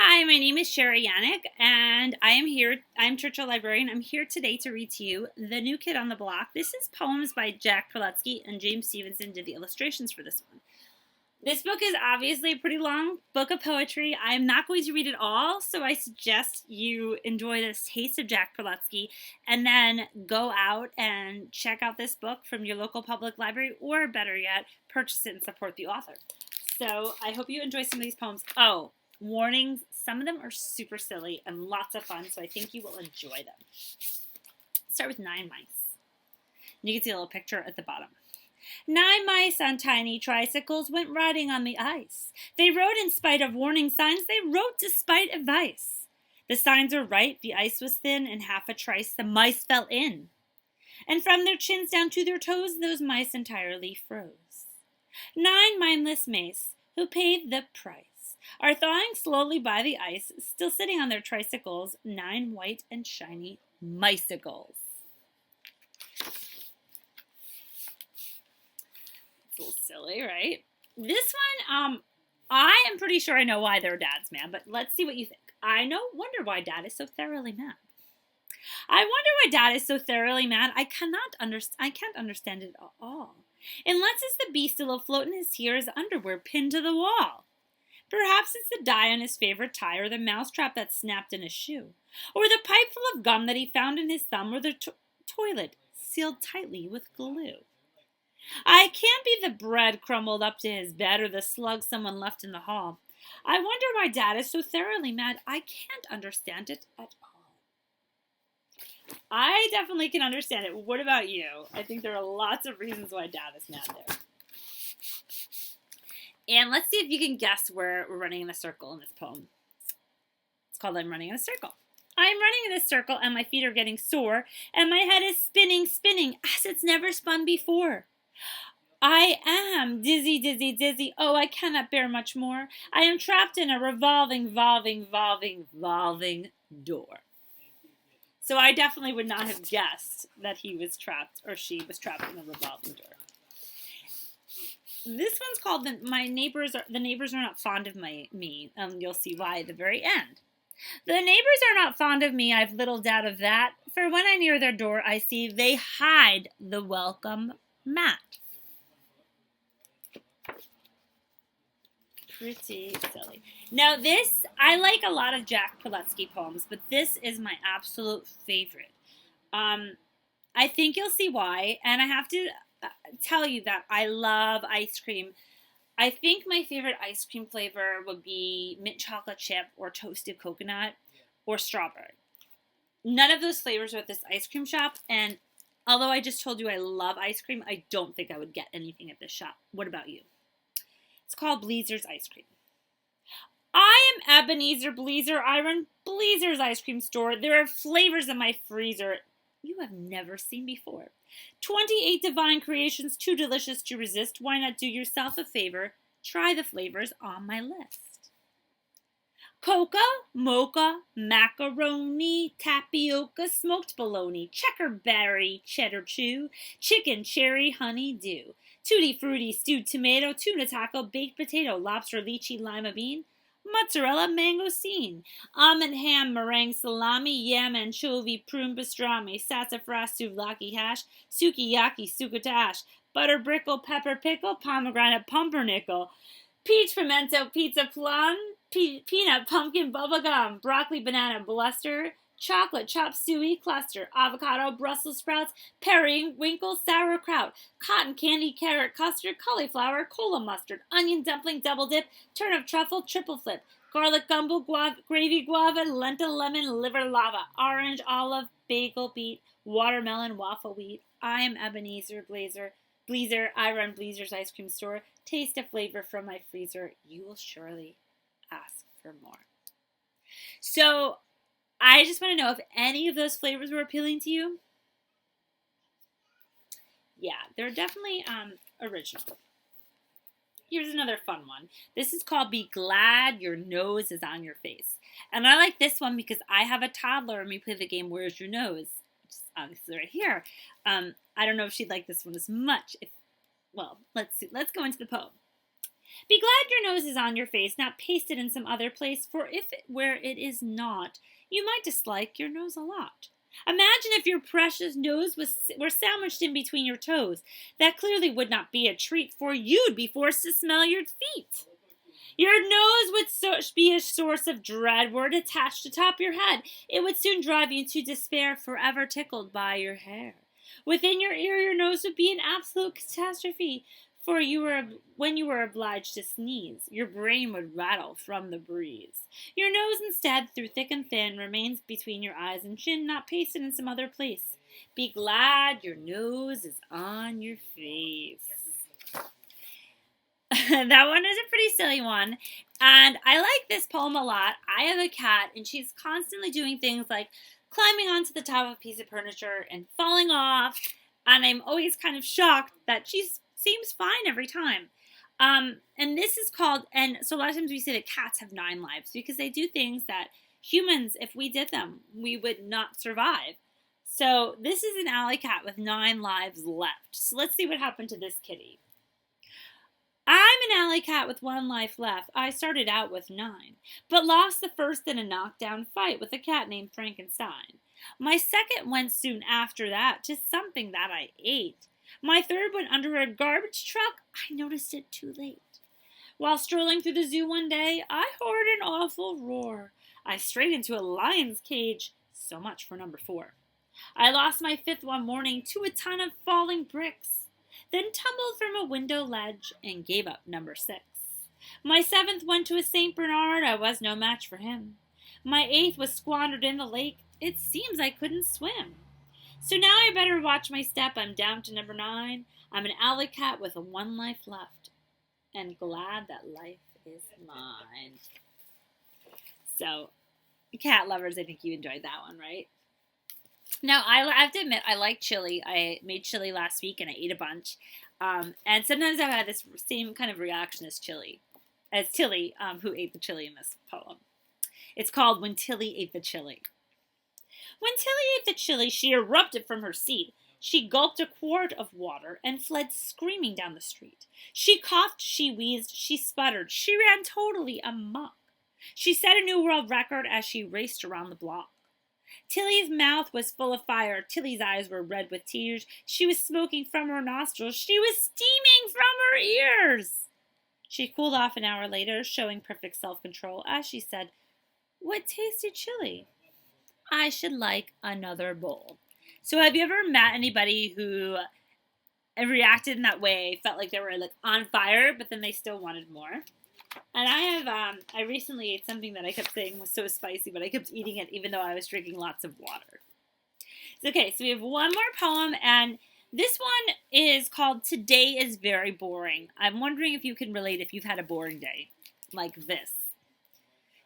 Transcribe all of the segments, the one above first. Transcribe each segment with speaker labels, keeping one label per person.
Speaker 1: Hi, my name is Cherie Yanek, and I'm Churchill Librarian. I'm here today to read to you The New Kid on the Block. This is poems by Jack Prelutsky, and James Stevenson did the illustrations for this one. This book is obviously a pretty long book of poetry. I am not going to read it all, so I suggest you enjoy this taste of Jack Prelutsky and then go out and check out this book from your local public library, or better yet, purchase it and support the author. So I hope you enjoy some of these poems. Oh, warnings, some of them are super silly and lots of fun, so I think you will enjoy them. Start with 9 mice. And you can see a little picture at the bottom. 9 mice on tiny tricycles went riding on the ice. They rode in spite of warning signs. They rode despite advice. The signs were right. The ice was thin. In half a trice, the mice fell in. And from their chins down to their toes, those mice entirely froze. 9 mindless mice who paid the price are thawing slowly by the ice, still sitting on their tricycles, 9 white and shiny micicles. It's a little silly, right? This one, I am pretty sure I know why their dad's mad, but let's see what you think. Wonder why Dad is so thoroughly mad. I wonder why Dad is so thoroughly mad. I can't understand it at all. Unless it's the beast still afloat in his hair, his underwear pinned to the wall. Perhaps it's the dye on his favorite tie, or the mousetrap that snapped in his shoe, or the pipe full of gum that he found in his thumb, or the toilet sealed tightly with glue. I can't be the bread crumbled up to his bed, or the slug someone left in the hall. I wonder why Dad is so thoroughly mad. I can't understand it at all. I definitely can understand it. What about you? I think there are lots of reasons why Dad is mad there. And let's see if you can guess where we're running in a circle in this poem. It's called I'm Running in a Circle. I'm running in a circle, and my feet are getting sore, and my head is spinning, as it's never spun before. I am dizzy, dizzy, dizzy. Oh, I cannot bear much more. I am trapped in a revolving door. So I definitely would not have guessed that he was trapped, or she was trapped in a revolving door. This one's called The Neighbors Are Not Fond of Me. You'll see why at the very end. The neighbors are not fond of me, I've little doubt of that, for when I near their door, I see they hide the welcome mat. Pretty silly. Now I like a lot of Jack Prelutsky poems, but this is my absolute favorite. I think you'll see why, and I have to tell you that I love ice cream. I think my favorite ice cream flavor would be mint chocolate chip or toasted coconut or strawberry. None of those flavors are at this ice cream shop, and although I just told you I love ice cream, I don't think I would get anything at this shop. What about you? It's called Bleezer's Ice Cream. I am Ebenezer Bleezer. I run Bleezer's Ice Cream Store. There are flavors in my freezer you have never seen before. 28 divine creations, too delicious to resist. Why not do yourself a favor? Try the flavors on my list. Cocoa, mocha, macaroni, tapioca, smoked bologna, checkerberry, cheddar chew, chicken, cherry, honey dew, tutti frutti, stewed tomato, tuna taco, baked potato, lobster, lychee, lima bean, mozzarella, mangosteen, almond ham, meringue, salami, yam, anchovy, prune pastrami, sassafras, souvlaki hash, sukiyaki, succotash, butter brickle, pepper pickle, pomegranate, pumpernickel, peach pimento, pizza plum, peanut, pumpkin, bubblegum, broccoli, banana, bluster, chocolate, chop suey, cluster, avocado, Brussels sprouts, periwinkle, sauerkraut, cotton candy, carrot, custard, cauliflower, cola mustard, onion dumpling, double dip, turnip truffle, triple flip, garlic gumbo, gravy guava, lentil lemon, liver lava, orange, olive, bagel beet, watermelon, waffle wheat. I am Ebenezer Bleezer. I run Bleezer's Ice Cream Store. Taste a flavor from my freezer. You will surely ask for more. So I just want to know if any of those flavors were appealing to you. Yeah, they're definitely original. Here's another fun one. This is called Be Glad Your Nose is on Your Face. And I like this one because I have a toddler and we play the game Where's Your Nose? Which is obviously right here. I don't know if she'd like this one as much. Let's see. Let's go into the poem. Be glad your nose is on your face, not pasted in some other place, for if where it is not, you might dislike your nose a lot. Imagine if your precious nose were sandwiched in between your toes. That clearly would not be a treat, for you'd be forced to smell your feet. Your nose would be a source of dread were it attached to top your head. It would soon drive you to despair, forever tickled by your hair. Within your ear, your nose would be an absolute catastrophe, for when you were obliged to sneeze, your brain would rattle from the breeze. Your nose, instead, through thick and thin, remains between your eyes and chin, not pasted in some other place. Be glad your nose is on your face. That one is a pretty silly one, and I like this poem a lot. I have a cat, and she's constantly doing things like climbing onto the top of a piece of furniture and falling off, and I'm always kind of shocked that she seems fine every time. And this is called, and so a lot of times we say that cats have 9 lives because they do things that humans, if we did them, we would not survive. So this is an alley cat with 9 lives left. So let's see what happened to this kitty. I'm an alley cat with 1 life left. I started out with 9, but lost the first in a knockdown fight with a cat named Frankenstein. My second went soon after that to something that I ate. My third went under a garbage truck. I noticed it too late. While strolling through the zoo one day, I heard an awful roar. I strayed into a lion's cage. So much for number 4. I lost my 5th one morning to a ton of falling bricks, then tumbled from a window ledge and gave up number 6. My 7th went to a St. Bernard. I was no match for him. My 8th was squandered in the lake. It seems I couldn't swim. So now I better watch my step. I'm down to number 9. I'm an alley cat with 1 life left, and glad that life is mine. So, cat lovers, I think you enjoyed that one, right? Now, I have to admit, I like chili. I made chili last week, and I ate a bunch. And sometimes I've had this same kind of reaction as Tilly, who ate the chili in this poem. It's called When Tilly Ate the Chili. When Tilly ate the chili, she erupted from her seat. She gulped a quart of water and fled screaming down the street. She coughed, she wheezed, she sputtered. She ran totally amok. She set a new world record as she raced around the block. Tilly's mouth was full of fire. Tilly's eyes were red with tears. She was smoking from her nostrils. She was steaming from her ears. She cooled off an hour later, showing perfect self-control, as she said, "What tasted chili? I should like another bowl." So have you ever met anybody who reacted in that way, felt like they were like on fire, but then they still wanted more? And I recently ate something that I kept saying was so spicy, but I kept eating it even though I was drinking lots of water. Okay, so we have one more poem, and this one is called Today is Very Boring. I'm wondering if you can relate if you've had a boring day like this.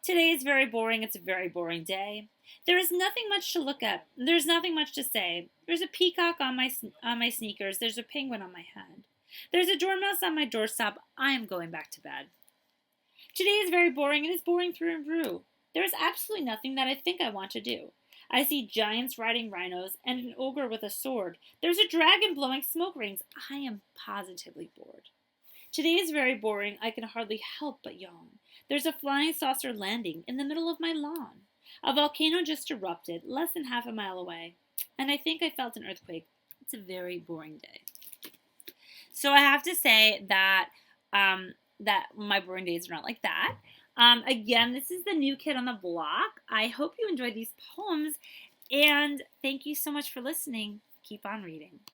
Speaker 1: Today is very boring. It's a very boring day. There is nothing much to look at. There's nothing much to say. There's a peacock on my sneakers. There's a penguin on my head. There's a dormouse on my doorstep. I am going back to bed. Today is very boring, and it's boring through and through. There is absolutely nothing that I think I want to do. I see giants riding rhinos and an ogre with a sword. There's a dragon blowing smoke rings. I am positively bored. Today is very boring. I can hardly help but yawn. There's a flying saucer landing in the middle of my lawn. A volcano just erupted less than half a mile away, and I think I felt an earthquake. It's a very boring day. So I have to say that that my boring days are not like that. Again, this is the new kid on the block. I hope you enjoyed these poems, and thank you so much for listening. Keep on reading.